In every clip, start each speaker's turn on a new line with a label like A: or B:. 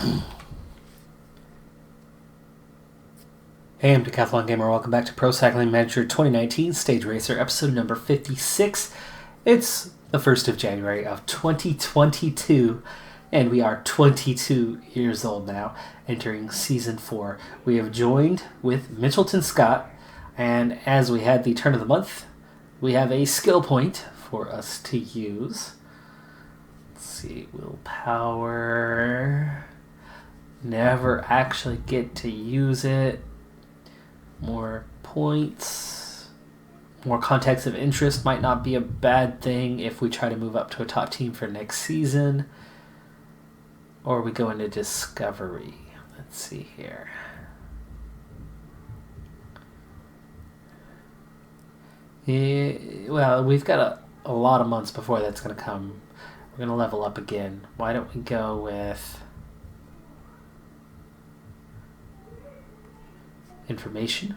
A: Hey, I'm Decathlon Gamer. Welcome back to Pro Cycling Manager 2019 Stage Racer, episode number 56. It's the 1st of January of 2022, and we are 22 years old now, entering Season 4. We have joined with Mitchelton Scott, and as we had the turn of the month, we have a skill point for us to use. Let's see, willpower. Never actually get to use it. More points, more contacts of interest might not be a bad thing if we try to move up to a top team for next season. Or we go into discovery. Let's see here. Yeah, well, we've got a lot of months before that's going to come. We're going to level up again. Why don't we go with information?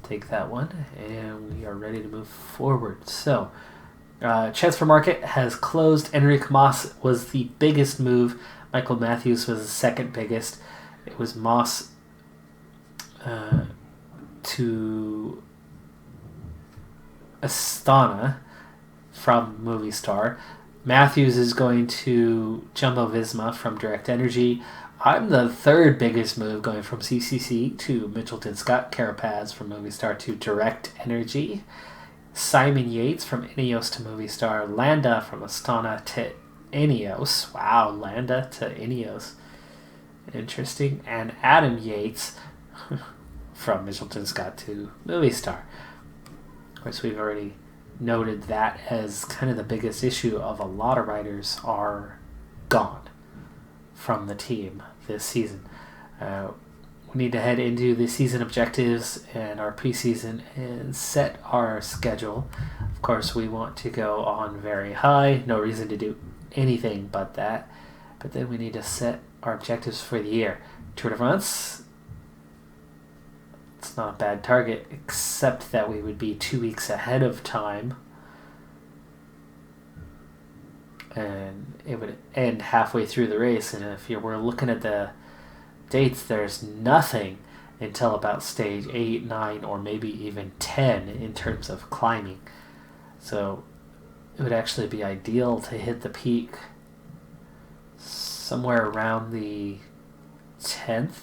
A: Take that one, and we are ready to move forward. So, transfer market has closed. Enric Mas was the biggest move. Michael Matthews was the second biggest. It was Mas to Astana from Movistar. Matthews is going to Jumbo Visma from Direct Energy. I'm the third biggest move, going from CCC to Mitchelton Scott. Carapaz from Movistar to Direct Energy. Simon Yates from Ineos to Movistar. Landa from Astana to Ineos. Wow, Landa to Ineos. Interesting. And Adam Yates from Mitchelton Scott to Movistar. Of course, we've already noted that as kind of the biggest issue of a lot of riders are gone from the team this season. We need to head into the season objectives and our preseason and set our schedule. Of course, we want to go on very high. No reason to do anything but that. But then we need to set our objectives for the year. Tour de France, it's not a bad target, except that we would be 2 weeks ahead of time. And it would end halfway through the race, and if you were looking at the dates, there's nothing until about stage 8, 9, or maybe even 10 in terms of climbing. So it would actually be ideal to hit the peak somewhere around the 10th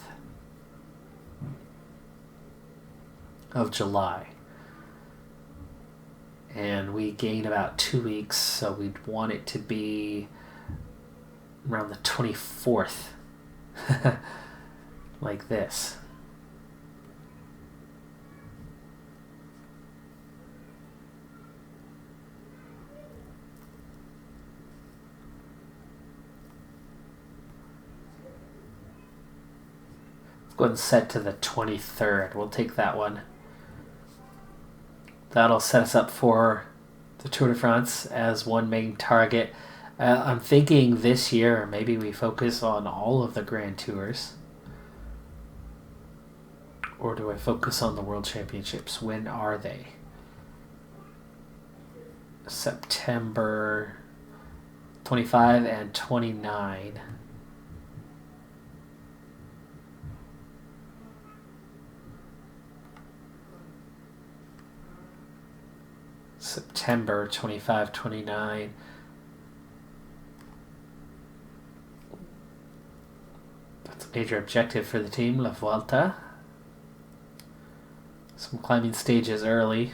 A: of July. And we gain about 2 weeks, so we'd want it to be around the 24th. Like this. Let's go ahead and set to the 23rd. We'll take that one. That'll set us up for the Tour de France as one main target. I'm thinking this year maybe we focus on all of the Grand Tours. Or do I focus on the World Championships? When are they? September 25 and 29. September 25, 29. That's a major objective for the team, La Vuelta. Some climbing stages early.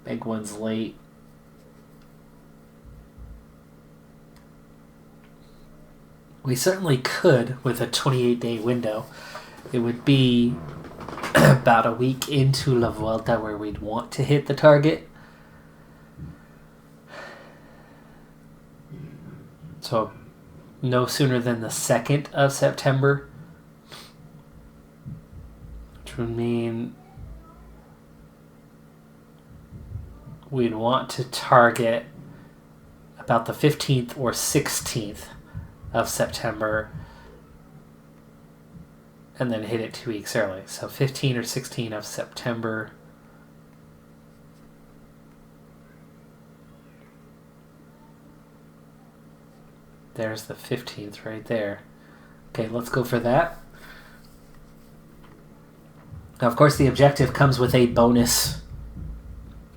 A: Big ones late. We certainly could with a 28-day window. It would be about a week into La Vuelta where we'd want to hit the target. So no sooner than the 2nd of September, which would mean we'd want to target about the 15th or 16th of September and then hit it 2 weeks early. So 15 or 16 of September. There's the 15th right there. Okay, let's go for that. Now, of course, the objective comes with a bonus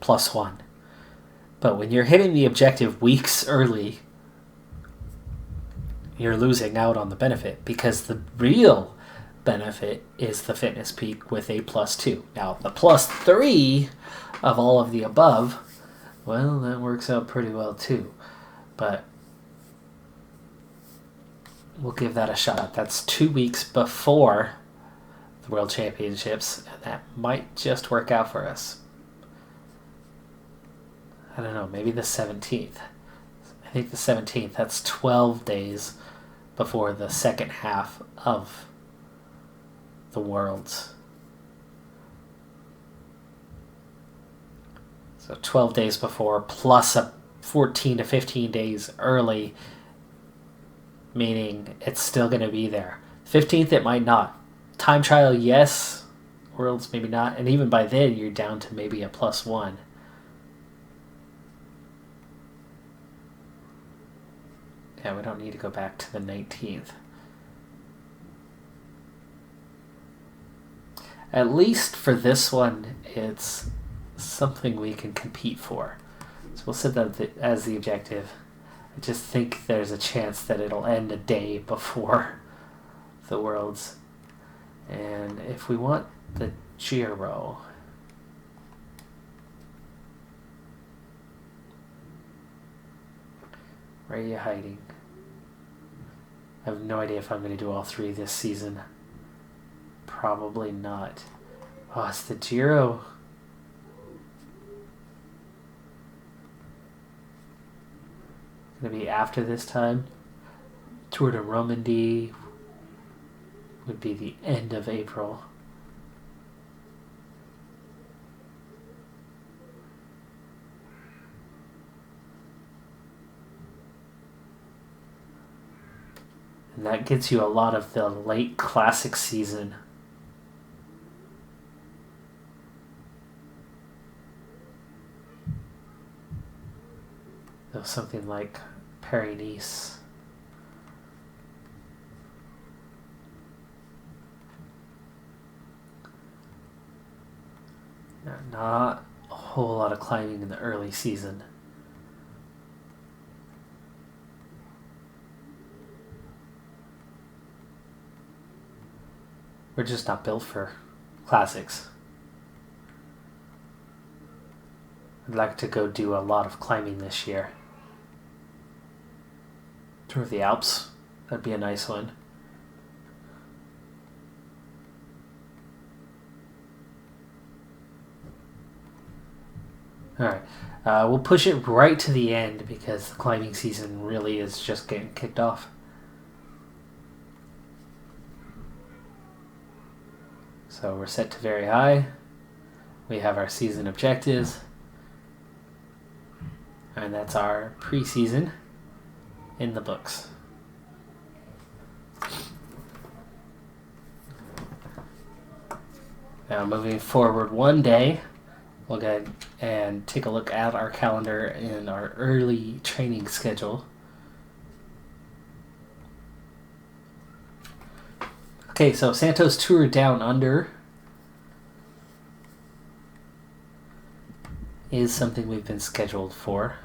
A: +1. But when you're hitting the objective weeks early, you're losing out on the benefit, because the real benefit is the fitness peak with a +2. Now, the +3 of all of the above, well, that works out pretty well too. But we'll give that a shot. That's 2 weeks before the World Championships, and that might just work out for us. I don't know, maybe the 17th. I think the 17th, that's 12 days before the second half of the Worlds. So 12 days before, plus a 14 to 15 days early, meaning it's still going to be there. 15th, it might not. Time trial, yes. Worlds, maybe not. And even by then, you're down to maybe a +1. Yeah, we don't need to go back to the 19th. At least for this one, it's something we can compete for. So we'll set that as the objective. I just think there's a chance that it'll end a day before the Worlds. And if we want the Giro, where are you hiding? I have no idea if I'm going to do all 3 this season. Probably not. Oh, it's the Giro. Going to be after this time. Tour de Romandie would be the end of April. And that gets you a lot of the late classic season. So something like Paris-Nice. Not a whole lot of climbing in the early season. We're just not built for classics. I'd like to go do a lot of climbing this year. Tour of the Alps, that'd be a nice one. Alright, we'll push it right to the end because the climbing season really is just getting kicked off. So we're set to very high. We have our season objectives. And that's our preseason in the books. Now moving forward one day, we'll go and take a look at our calendar and our early training schedule. Okay, so Santos Tour Down Under is something we've been scheduled for.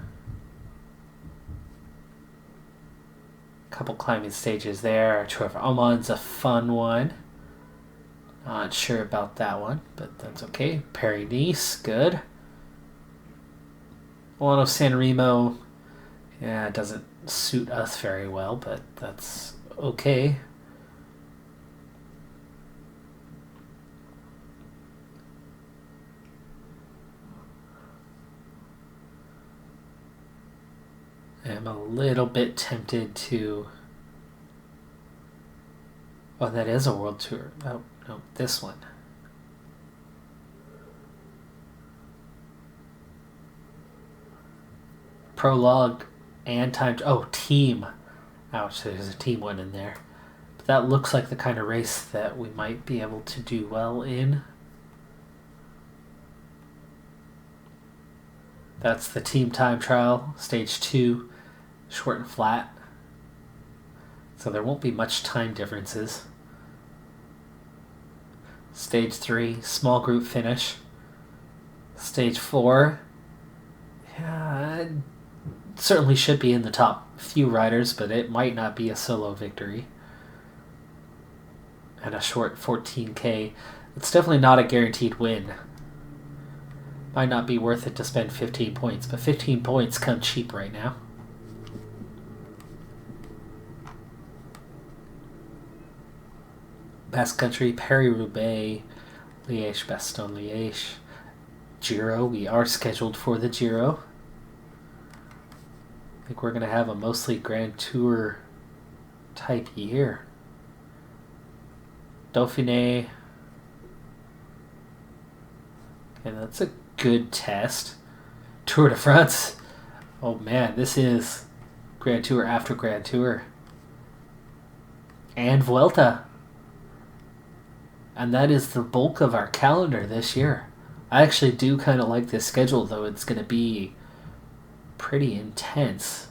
A: A couple climbing stages there. Our Tour of Oman's a fun one. Not sure about that one, but that's okay. Paris-Nice, good. One of San Remo, yeah, it doesn't suit us very well, but that's okay. I'm a little bit tempted to... Oh, that is a world tour. Oh, no, this one. Prologue and time... Oh, team. Ouch, there's a team one in there. But that looks like the kind of race that we might be able to do well in. That's the team time trial, stage 2, short and flat. So there won't be much time differences. Stage 3, small group finish. Stage 4, yeah, certainly should be in the top few riders, but it might not be a solo victory. And a short 14K, it's definitely not a guaranteed win. Might not be worth it to spend 15 points, but 15 points come cheap right now. Basque Country, Paris-Roubaix, Liège-Bastogne-Liège, Giro. We are scheduled for the Giro. I think we're going to have a mostly Grand Tour type year. Dauphiné. And that's a good test. Tour de France. Oh man, this is Grand Tour after Grand Tour. And Vuelta. And that is the bulk of our calendar this year. I actually do kind of like this schedule, though it's going to be pretty intense.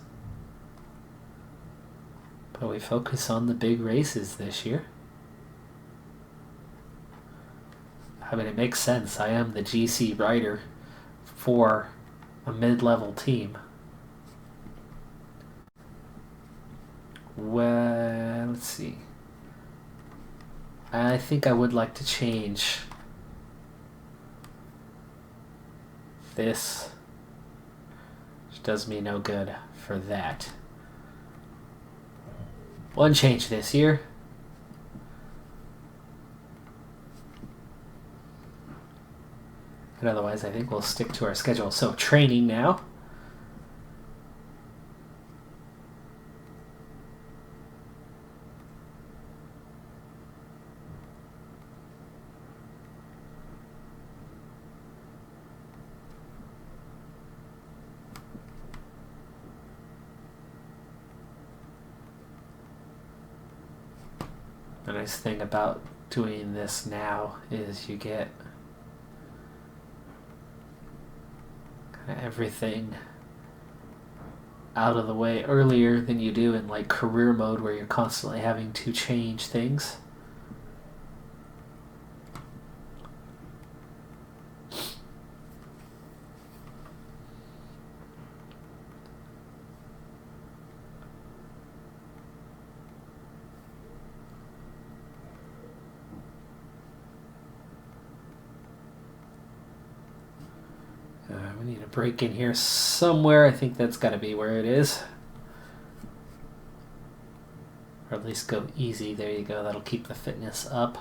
A: But we focus on the big races this year. I mean, it makes sense. I am the GC rider for a mid-level team. Well, let's see. I think I would like to change this, which does me no good for that. One change this year. And otherwise, I think we'll stick to our schedule. So, training now. The nice thing about doing this now is you get kind of everything out of the way earlier than you do in like career mode where you're constantly having to change things. We need a break in here somewhere. I think that's got to be where it is. Or at least go easy. There you go. That'll keep the fitness up.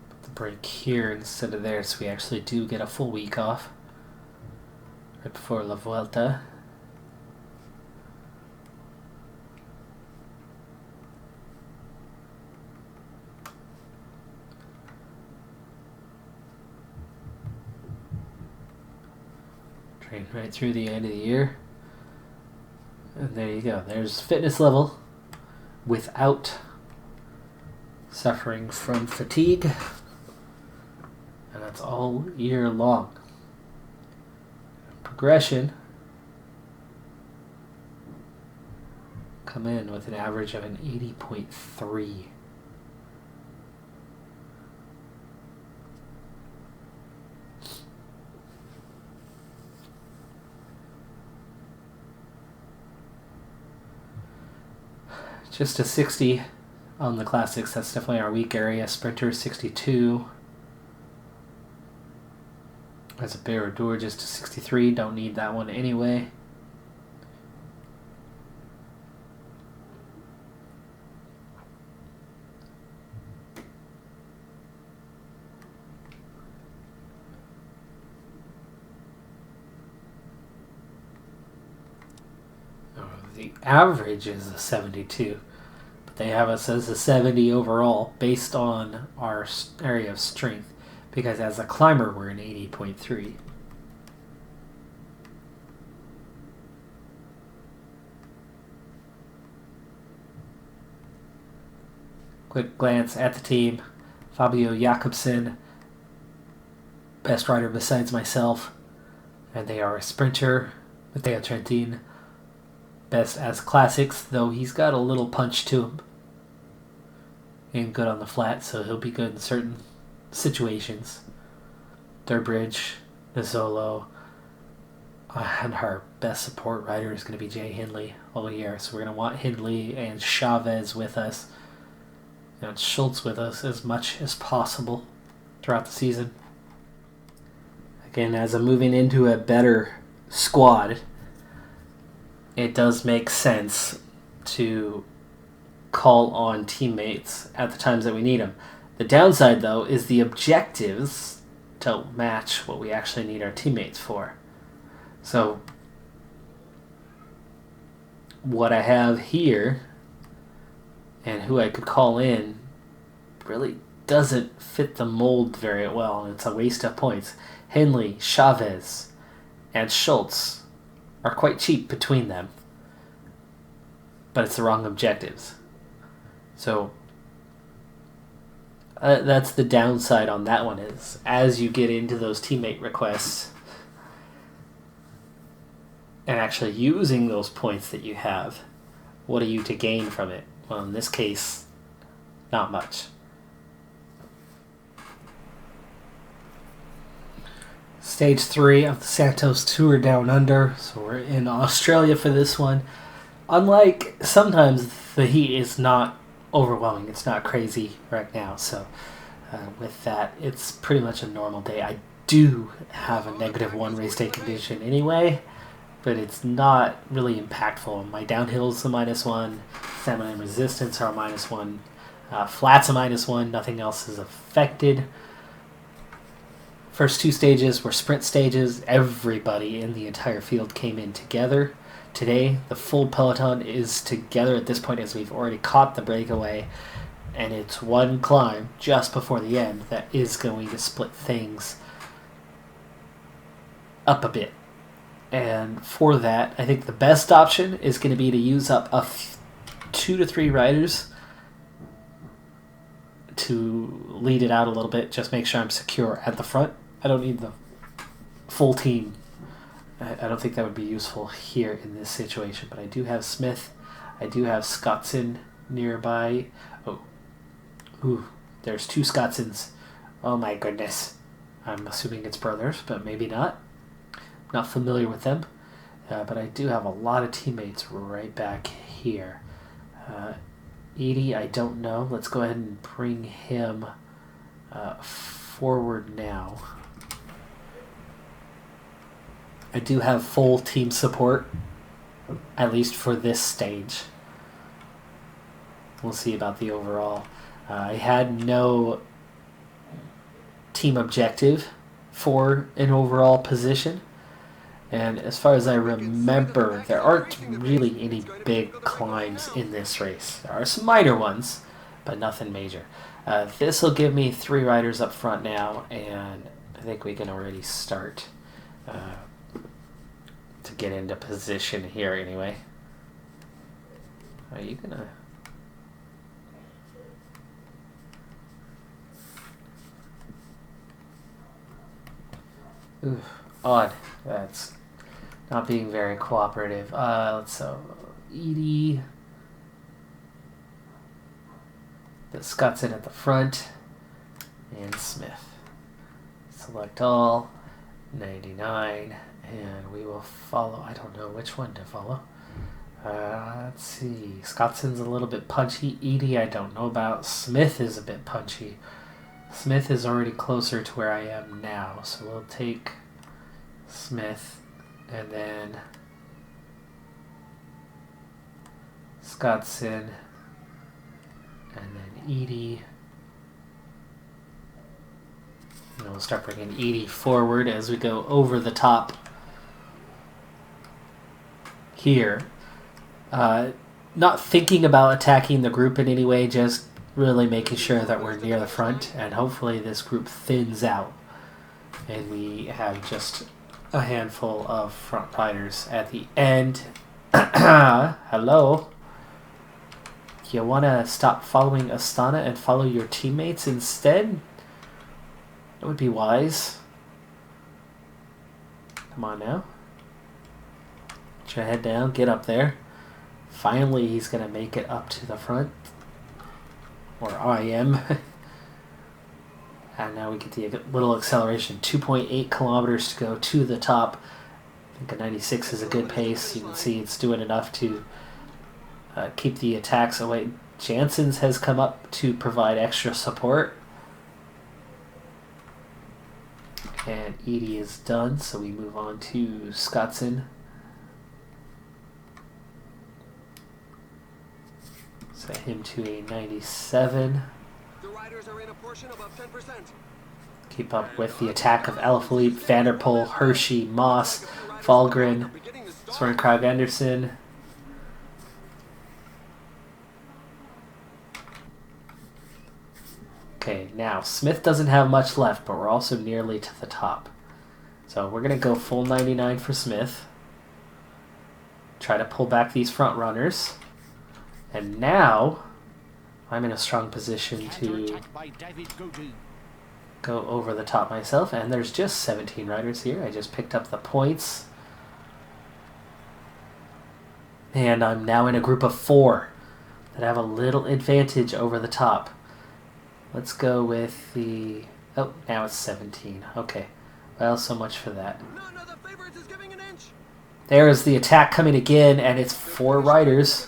A: Put the break here instead of there so we actually do get a full week off. Right before La Vuelta. Right through the end of the year. And there you go. There's fitness level without suffering from fatigue. And that's all year long. Progression. Come in with an average of an 80.3. Just a 60 on the classics. That's definitely our weak area. Sprinter 62. As a Barradour, just a 63. Don't need that one anyway. The average is a 72, but they have us as a 70 overall based on our area of strength, because as a climber we're an 80.3. Quick glance at the team. Fabio Jakobsen, best rider besides myself. And they are a sprinter. Matteo Trentin, best as classics, though he's got a little punch to him. And good on the flat, so he'll be good in certain situations. Durbridge, Nizzolo, and our best support rider is going to be Jay Hindley all year. So we're going to want Hindley and Chavez with us, and Schultz with us as much as possible throughout the season. Again, as I'm moving into a better squad, it does make sense to call on teammates at the times that we need them. The downside, though, is the objectives don't match what we actually need our teammates for. So, what I have here and who I could call in really doesn't fit the mold very well, and it's a waste of points. Hindley, Chavez, and Schultz are quite cheap between them, but it's the wrong objectives. So that's the downside on that one, is as you get into those teammate requests and actually using those points that you have, what are you to gain from it? Well, in this case, not much. Stage 3 of the Santos Tour Down Under. So we're in Australia for this one. Unlike sometimes, the heat is not overwhelming. It's not crazy right now. So with that, it's pretty much a normal day. I do have a -1 race day condition anyway, but it's not really impactful. My downhill's a -1. Stamina and resistance are a -1. Flat's a -1. Nothing else is affected. First 2 stages were sprint stages. Everybody in the entire field came in together. Today, the full peloton is together at this point, as we've already caught the breakaway, and it's one climb just before the end that is going to split things up a bit. And for that, I think the best option is going to be to use up 2 to 3 riders to lead it out a little bit. Just make sure I'm secure at the front. I don't need the full team. I don't think that would be useful here in this situation, but I do have Smith. I do have Scottson nearby. Ooh, there's 2 Scottsons. Oh my goodness. I'm assuming it's brothers, but maybe not. Not familiar with them. But I do have a lot of teammates right back here. Edie, I don't know. Let's go ahead and bring him forward now. I do have full team support, at least for this stage. We'll see about the overall. I had no team objective for an overall position. And as far as I remember, there aren't really any big climbs in this race. There are some minor ones, but nothing major. This will give me 3 riders up front now, and I think we can already start to get into position here anyway. Are you gonna... Ooh, odd. That's not being very cooperative. So Edie. The Scottson at the front. And Smith. Select all. 99. And we will follow. I don't know which one to follow. Let's see. Scottson's a little bit punchy. Edie I don't know about. Smith is a bit punchy. Smith is already closer to where I am now. So we'll take Smith and then Scottson and then Edie. And we'll start bringing Edie forward as we go over the top here. Not thinking about attacking the group in any way, just really making sure that we're near the front, and hopefully this group thins out and we have just a handful of front riders at the end. Hello. you want to stop following Astana and follow your teammates instead? That would be wise. Come on now. Get your head down. Get up there. Finally, he's going to make it up to the front. Or I am. And now we get the little acceleration. 2.8 kilometers to go to the top. I think a 96 is a good pace. You can see it's doing enough to keep the attacks away. Janssens has come up to provide extra support. And Edie is done, so we move on to Skotson. Set him to a 97.
B: The riders are in a portion above 10%.
A: Keep up with the attack of Alaphilippe, Van der Poel, Hershey, Moss, Falgren, Søren Kragh Andersen. Okay, now Smith doesn't have much left, but we're also nearly to the top. So we're going to go full 99 for Smith. Try to pull back these front runners. And now I'm in a strong position to go over the top myself. And there's just 17 riders here. I just picked up the points. And I'm now in a group of 4 that have a little advantage over the top. Let's go with the... Oh, now it's 17. Okay. Well, so much for that. There is the attack coming again, and it's 4 riders.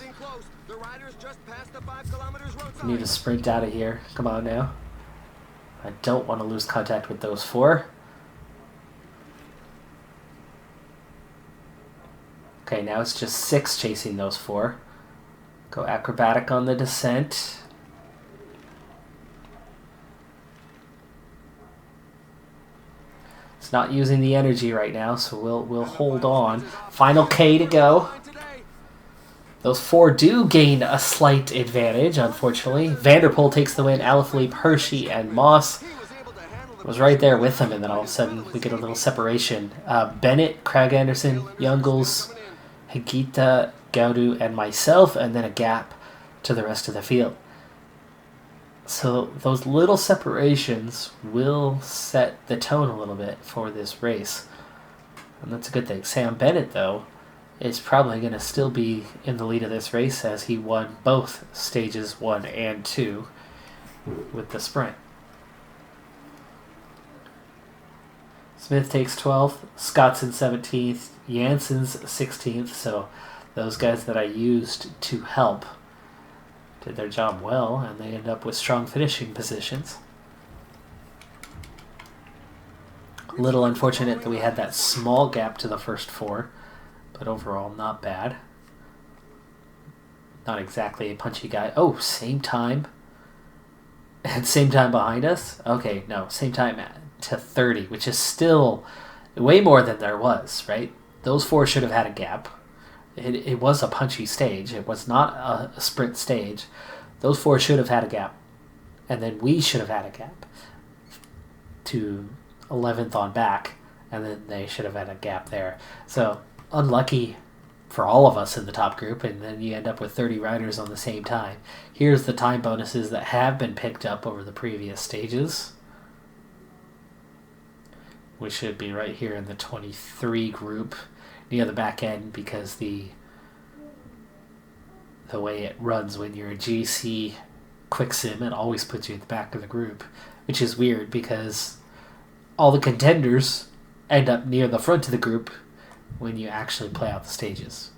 A: I need to sprint out of here. Come on now. I don't want to lose contact with those 4. Okay, now it's just 6 chasing those 4. Go acrobatic on the descent. It's not using the energy right now, so we'll hold on. Final K to go. Those 4 do gain a slight advantage, unfortunately. Van der Poel takes the win. Alaphilippe, Hershey, and Moss was right there with them, and then all of a sudden we get a little separation. Bennett, Kragh Andersen, Youngles, Higuita, Gaudu, and myself, and then a gap to the rest of the field. So those little separations will set the tone a little bit for this race. And that's a good thing. Sam Bennett, though, is probably going to still be in the lead of this race as he won both stages 1 and 2 with the sprint. Smith takes 12th, Skotson 17th, Janssens 16th, so those guys that I used to help did their job well, and they end up with strong finishing positions. A little unfortunate that we had that small gap to the first 4, but overall not bad. Not exactly a punchy guy. Oh, same time. And same time behind us? Okay, no, same time to 30, which is still way more than there was, right? Those 4 should have had a gap. It was a punchy stage. It was not a sprint stage. Those 4 should have had a gap. And then we should have had a gap to 11th on back. And then they should have had a gap there. So unlucky for all of us in the top group. And then you end up with 30 riders on the same time. Here's the time bonuses that have been picked up over the previous stages. We should be right here in the 23 group near the back end, because the way it runs when you're a GC quick sim, it always puts you at the back of the group, which is weird because all the contenders end up near the front of the group when you actually play out the stages.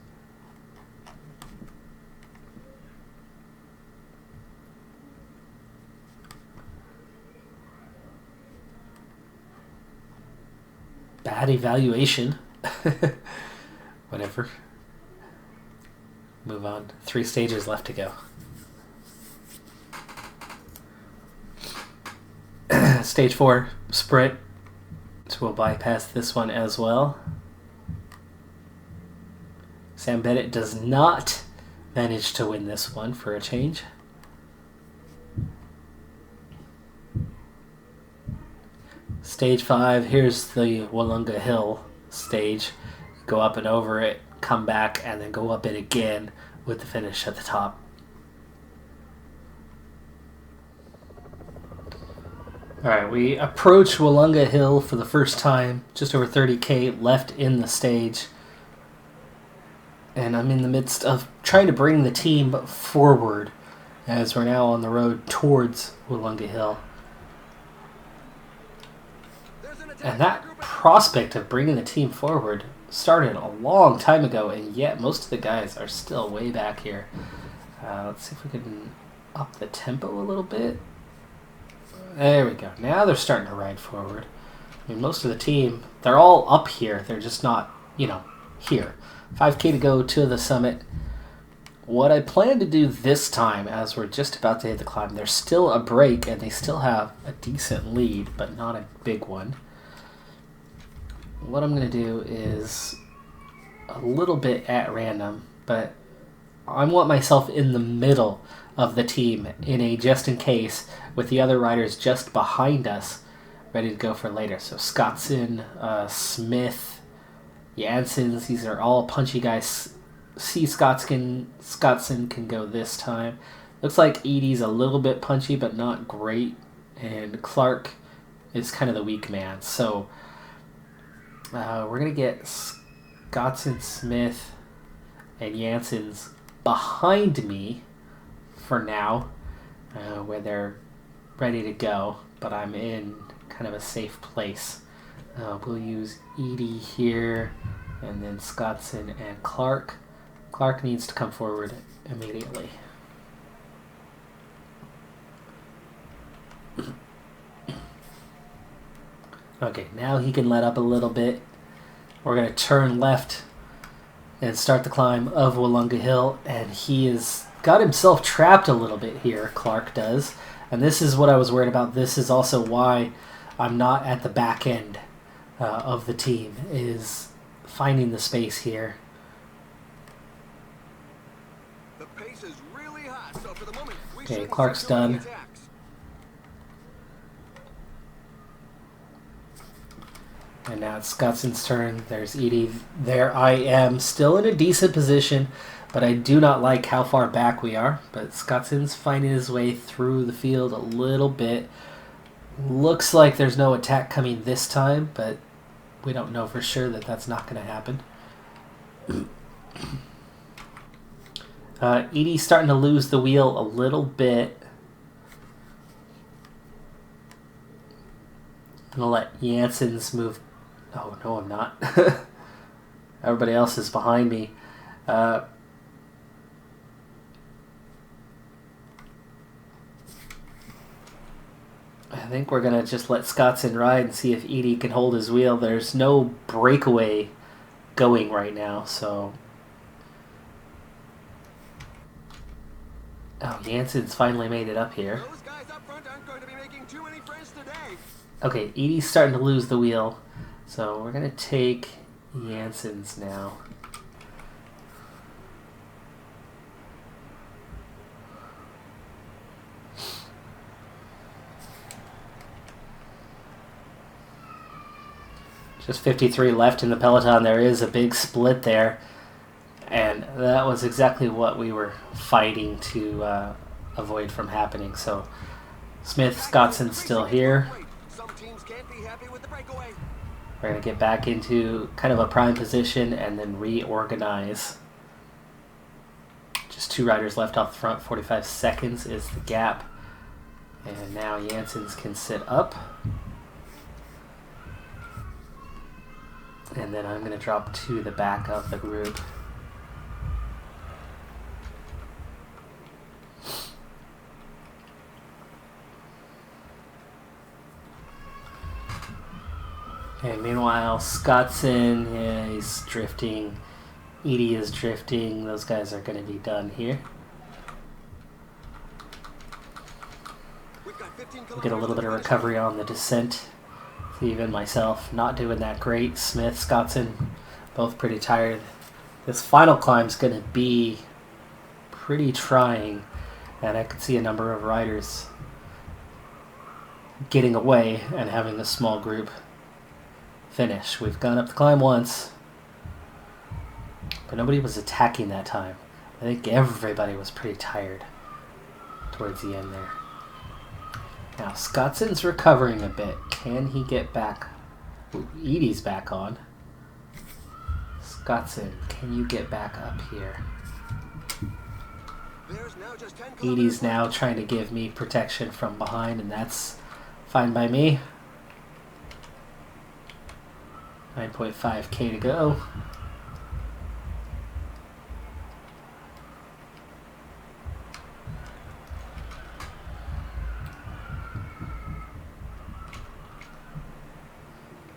A: Bad evaluation. Whatever. Move on. 3 stages left to go. Stage 4, sprint. So we'll bypass this one as well. Sam Bennett does not manage to win this one for a change. Stage 5, here's the Wollonga Hill stage. Go up and over it, come back, and then go up it again with the finish at the top. Alright, we approach Wollonga Hill for the first time, just over 30k left in the stage. And I'm in the midst of trying to bring the team forward as we're now on the road towards Wollonga Hill. And that prospect of bringing the team forward started a long time ago, and yet most of the guys are still way back here. Let's see if we can up the tempo a little bit. There we go. Now they're starting to ride forward. I mean, most of the team, they're all up here. They're just not, here. 5k to go to the summit. What I plan to do this time, as we're just about to hit the climb, there's still a break, and they still have a decent lead, but not a big one. What I'm going to do is a little bit at random, but I want myself in the middle of the team in a just in case, with the other riders just behind us ready to go for later. So Scottson, Smith, Janssens, these are all punchy guys. See Scottson can go this time. Looks like Edie's a little bit punchy but not great, and Clark is kind of the weak man. So we're going to get Scottson, Smith, and Janssens behind me for now, where they're ready to go, but I'm in kind of a safe place. We'll use Edie here, and then Scottson and Clark. Clark needs to come forward immediately. Okay, now he can let up a little bit. We're going to turn left and start the climb of Wollonga Hill, and he has got himself trapped a little bit here, Clark does. And this is what I was worried about. This is also why I'm not at the back end of the team, is finding the space here.
B: The pace is really hot, so for the moment,
A: Okay, Clark's done. And now it's Scottson's turn. There's Edie. There I am, still in a decent position, but I do not like how far back we are. But Scottson's finding his way through the field a little bit. Looks like there's no attack coming this time, but we don't know for sure that that's not going to happen. Edie's starting to lose the wheel a little bit. I'm going to let Janssens move. Oh, no, I'm not. Everybody else is behind me. I think we're going to just let Scottson ride and see if Edie can hold his wheel. There's no breakaway going right now, so... Oh, Janssens finally made it up here.
B: Those guys up front aren't going to be making too many friends today.
A: Okay, Edie's starting to lose the wheel, so we're going to take Janssens now. Just 53 left in the peloton. There is a big split there, and that was exactly what we were fighting to avoid from happening. So Smith, Scottson still here.
B: Some teams can't be happy with the breakaway.
A: We're going to get back into kind of a prime position and then reorganize. Just 2 riders left off the front. 45 seconds is the gap. And now Janssens can sit up. And then I'm going to drop to the back of the group. And meanwhile, Scottson, yeah, he's drifting. Edie is drifting. Those guys are going to be done here. We'll get a little bit of recovery on the descent. Even myself not doing that great. Smith, Scottson, both pretty tired. This final climb's going to be pretty trying, and I could see a number of riders getting away and having a small group finish. We've gone up the climb once, but nobody was attacking that time. I think everybody was pretty tired towards the end there. Now, Scotson's recovering a bit. Can he get back? Ooh, Edie's back on. Scotson, can you get back up here? Edie's now trying to give me protection from behind, and that's fine by me. 9.5k to go.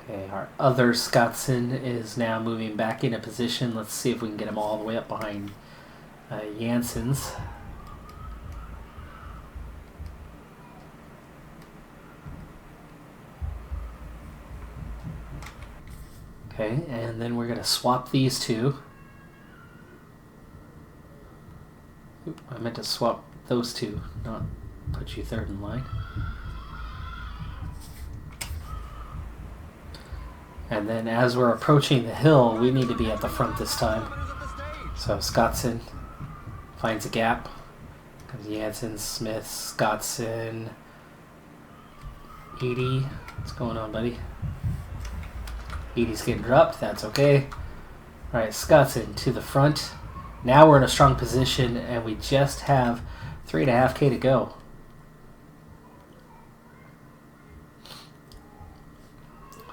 A: Okay, our other Scotson is now moving back into position. Let's see if we can get him all the way up behind Jansen's. Okay, and then we're going to swap these two. Oop, I meant to swap those two, not put you third in line. And then as we're approaching the hill, we need to be at the front this time. So Scotson finds a gap. Comes Jansen, Smith, Scotson, Edie. What's going on, buddy? Edie's getting dropped. That's okay. All right, Scotson to the front. Now we're in a strong position, and we just have 3.5k to go.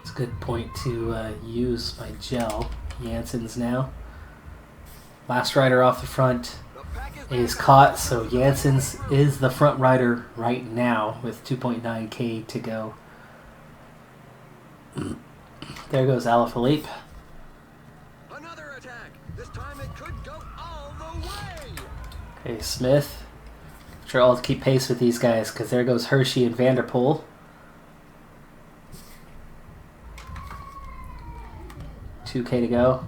A: It's a good point to use my gel. Jansen's now. Last rider off the front is caught, so Jansen's is the front rider right now with 2.9k to go. There goes Alaphilippe.
B: Another attack. This time it could go all the way.
A: Okay, Smith. Sure, I'll keep pace with these guys because there goes Hershey and Vanderpool. $2k to go.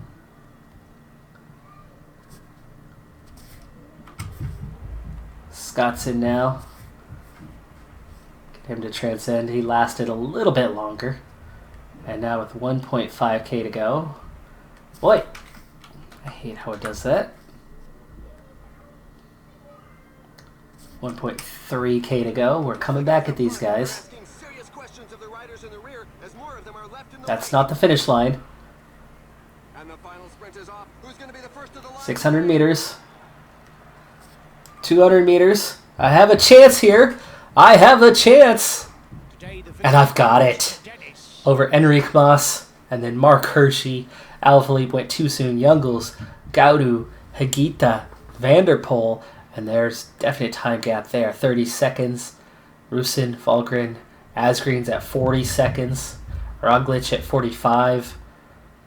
A: Scott's in now. Get him to transcend. He lasted a little bit longer. And now with 1.5k to go. Boy, I hate how it does that. 1.3k to go. We're coming back at these guys. That's not the finish line. 600 meters. 200 meters. I have a chance here. I have a chance. And I've got it. Over Enric Mas, and then Mark Hershey. Alaphilippe went too soon. Youngles, Gaudu, Higuita, Vanderpool, and there's definite time gap there. 30 seconds. Rusin, Falgren, Asgreen's at 40 seconds. Roglic at 45.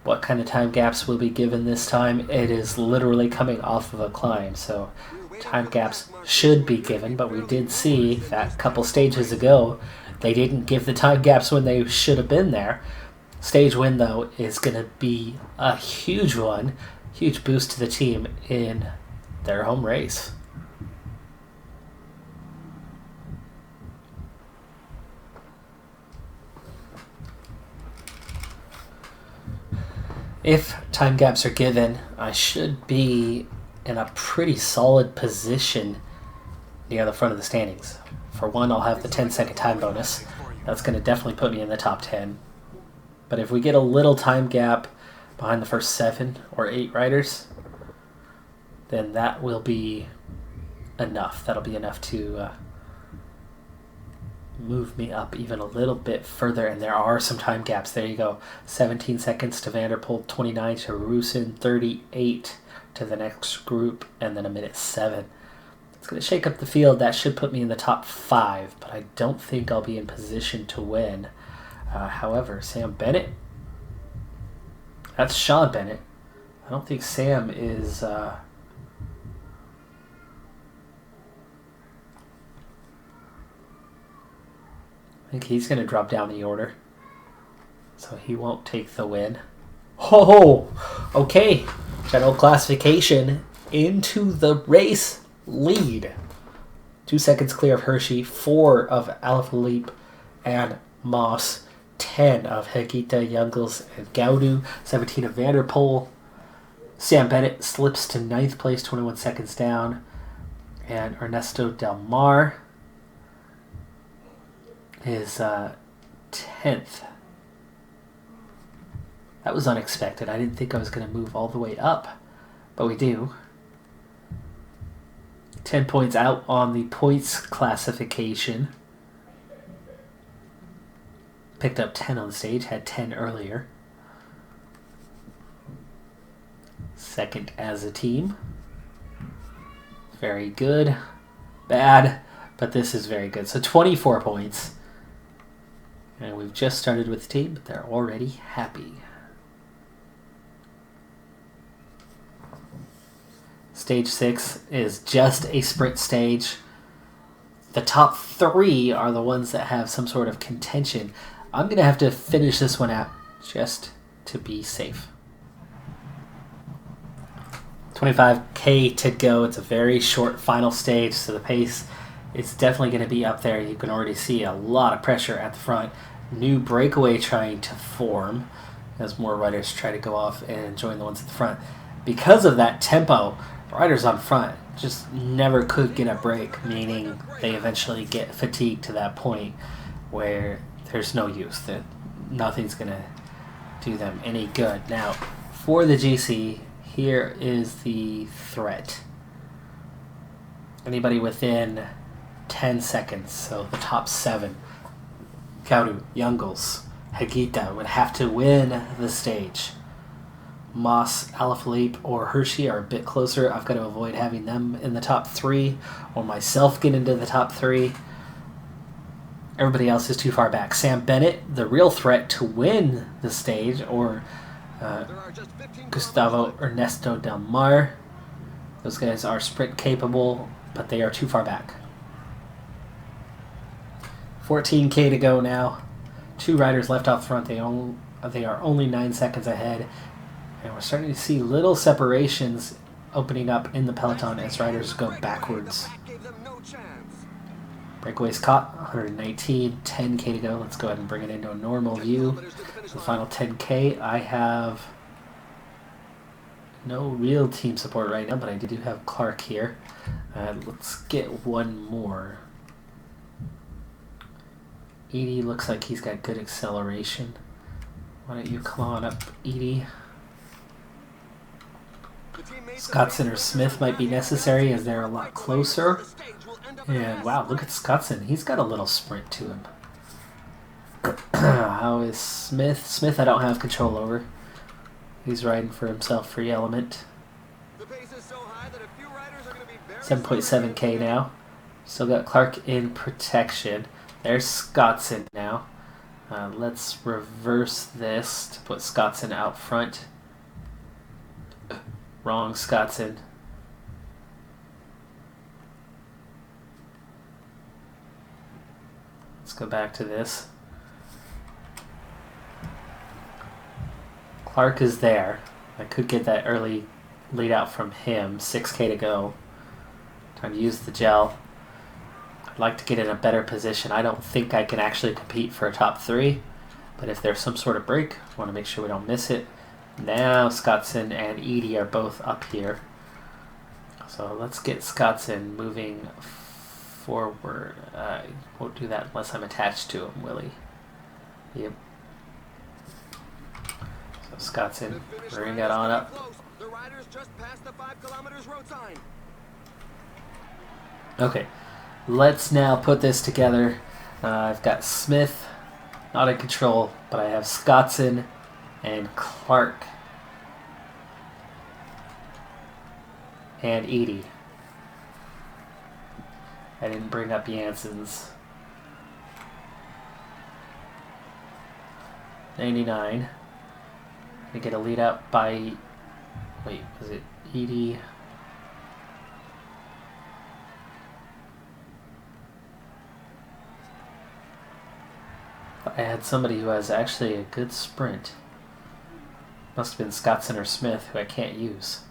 A: What kind of time gaps will be given this time? It is literally coming off of a climb, so time gaps should be given, but we did see that a couple stages ago they didn't give the time gaps when they should have been there. Stage win, though, is going to be a huge one. Huge boost to the team in their home race. If time gaps are given, I should be in a pretty solid position near the front of the standings. For one, I'll have the 10-second time bonus. That's going to definitely put me in the top 10. But if we get a little time gap behind the first 7 or 8 riders, then that will be enough. That'll be enough to move me up even a little bit further. And there are some time gaps. There you go. 17 seconds to Vanderpool, 29 to Rusin, 38 to the next group, and then a minute 7. It's going to shake up the field. That should put me in the top 5, but I don't think I'll be in position to win. However, Sam Bennett, that's Sean Bennett. I don't think Sam is... I think he's going to drop down the order, so he won't take the win. Oh, okay. General classification into the race lead. 2 seconds clear of Hershey, 4 of Alaphilippe and Moss, 10 of Higuita, Youngles, and Gaudu, 17 of Vanderpool. Sam Bennett slips to 9th place, 21 seconds down, and Ernesto Del Mar is 10th. That was unexpected. I didn't think I was going to move all the way up, but we do. 10 points out on the points classification. Picked up 10 on the stage, had 10 earlier. Second as a team. Very good. Bad, but this is very good. So 24 points. And we've just started with the team, but they're already happy. Stage 6 is just a sprint stage. The top 3 are the ones that have some sort of contention. I'm going to have to finish this one out just to be safe. 25K to go. It's a very short final stage, so the pace is definitely going to be up there. You can already see a lot of pressure at the front. New breakaway trying to form as more riders try to go off and join the ones at the front. Because of that tempo, riders on front just never could get a break, meaning they eventually get fatigued to that point where there's no use. That nothing's going to do them any good. Now, for the GC, here is the threat. Anybody within 10 seconds, so the top 7, Kauru, Youngles, Hagita would have to win the stage. Moss, Alaphilippe, or Hershey are a bit closer. I've got to avoid having them in the top 3 or myself get into the top 3. Everybody else is too far back. Sam Bennett, the real threat to win the stage, or Gustavo Ernesto Del Mar. Those guys are sprint capable, but they are too far back. 14K to go now. 2 riders left off front. They are only 9 seconds ahead. And we're starting to see little separations opening up in the peloton as riders go backwards. Breakaways caught, 119, 10K to go. Let's go ahead and bring it into a normal view. The final 10K, I have no real team support right now, but I do have Clark here. Let's get one more. Edie looks like he's got good acceleration. Why don't you come on up, Edie? Scottson or Smith might be necessary as they're a lot closer. And wow, look at Scottson. He's got a little sprint to him. How is Smith? Smith I don't have control over. He's riding for himself, free element. 7.7K now. Still got Clark in protection. There's Scottson now. Let's reverse this to put Scottson out front. Wrong Scottson. Let's go back to this. Clark is there. I could get that early lead out from him. 6K to go. Time to use the gel. I'd like to get in a better position. I don't think I can actually compete for a top 3, but if there's some sort of break, I want to make sure we don't miss it. Now Scottson and Edie are both up here. So let's get Scottson moving forward. Won't do that unless I'm attached to him, will he? Yep. So Scottson, bring that on up. Okay, let's now put this together. I've got Smith, not in control, but I have Scottson and Clark and Edie. I didn't bring up Jansen's. 99. We get a lead out by, wait, was it Edie? I had somebody who has actually a good sprint. Must have been Scottson or Smith, who I can't use.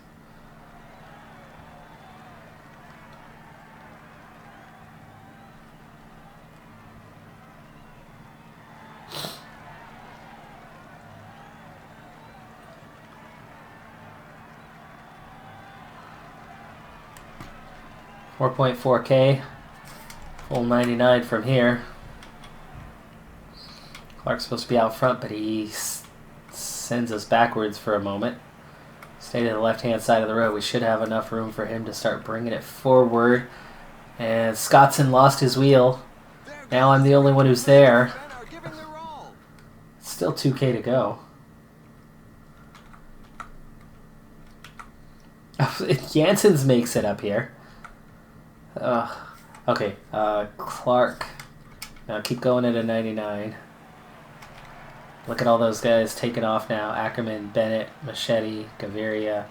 A: $4.4K, full 99 from here. Clark's supposed to be out front, but he sends us backwards for a moment. Stay to the left-hand side of the road. We should have enough room for him to start bringing it forward. And Scottson lost his wheel. Now I'm the only one who's there. Still 2K to go. Jansen's makes it up here. Okay, Clark. Now keep going at a 99. Look at all those guys taking off now. Ackerman, Bennett, Machete, Gaviria,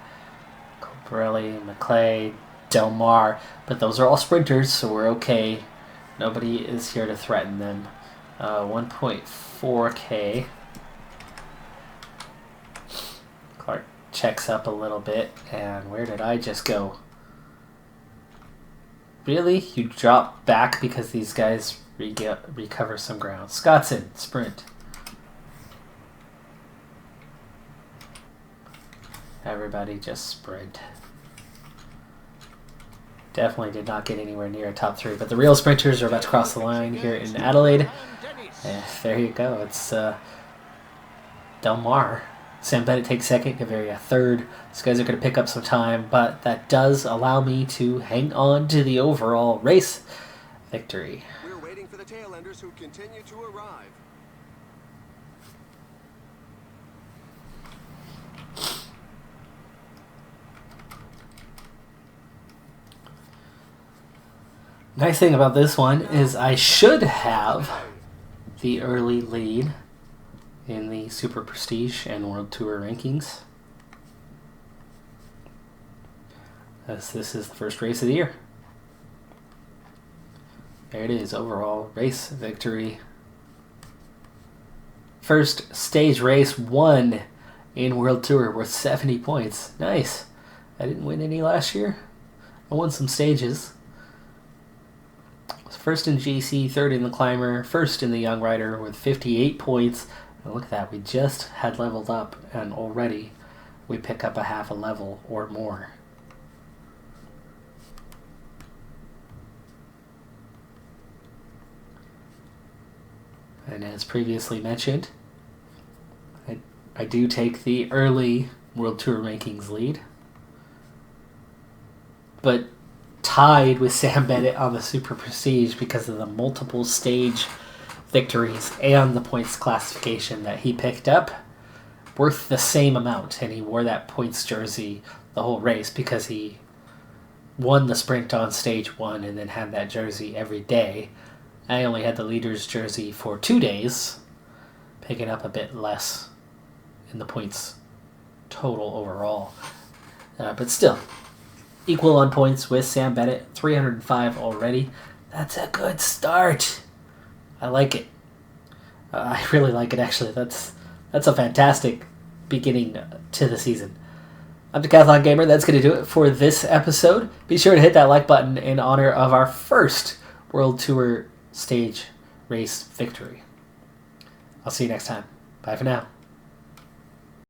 A: Colbrelli, McClay, Del Mar. But those are all sprinters, so we're okay. Nobody is here to threaten them. 1.4K. Clark checks up a little bit. And where did I just go? Really? You drop back because these guys recover some ground. Scottson, sprint. Everybody just sprint. Definitely did not get anywhere near a top 3, but the real sprinters are about to cross the line here in Adelaide. There you go. It's Del Mar. Sam Bennett takes second, Gaviria third. These guys are going to pick up some time, but that does allow me to hang on to the overall race victory.
B: We're waiting for the tail enders who continue to arrive.
A: Nice thing about this one is I should have the early lead in the Super Prestige and World Tour rankings, as this is the first race of the year. There it is, overall race victory. First stage race won in World Tour worth 70 points. Nice. I didn't win any last year. I won some stages. First in GC, third in the Climber, first in the Young Rider with 58 points. And look at that, we just had leveled up and already we pick up a half a level or more. And as previously mentioned, I do take the early World Tour rankings lead. But tied with Sam Bennett on the Super Prestige because of the multiple stage victories and the points classification that he picked up, worth the same amount, and he wore that points jersey the whole race because he won the sprint on stage 1 and then had that jersey every day. I only had the leader's jersey for 2 days, picking up a bit less in the points total overall, but still equal on points with Sam Bennett, 305 already. That's a good start. I like it. I really like it, actually. That's a fantastic beginning to the season. I'm Decathlon Gamer. That's going to do it for this episode. Be sure to hit that like button in honor of our first World Tour stage race victory. I'll see you next time. Bye for now.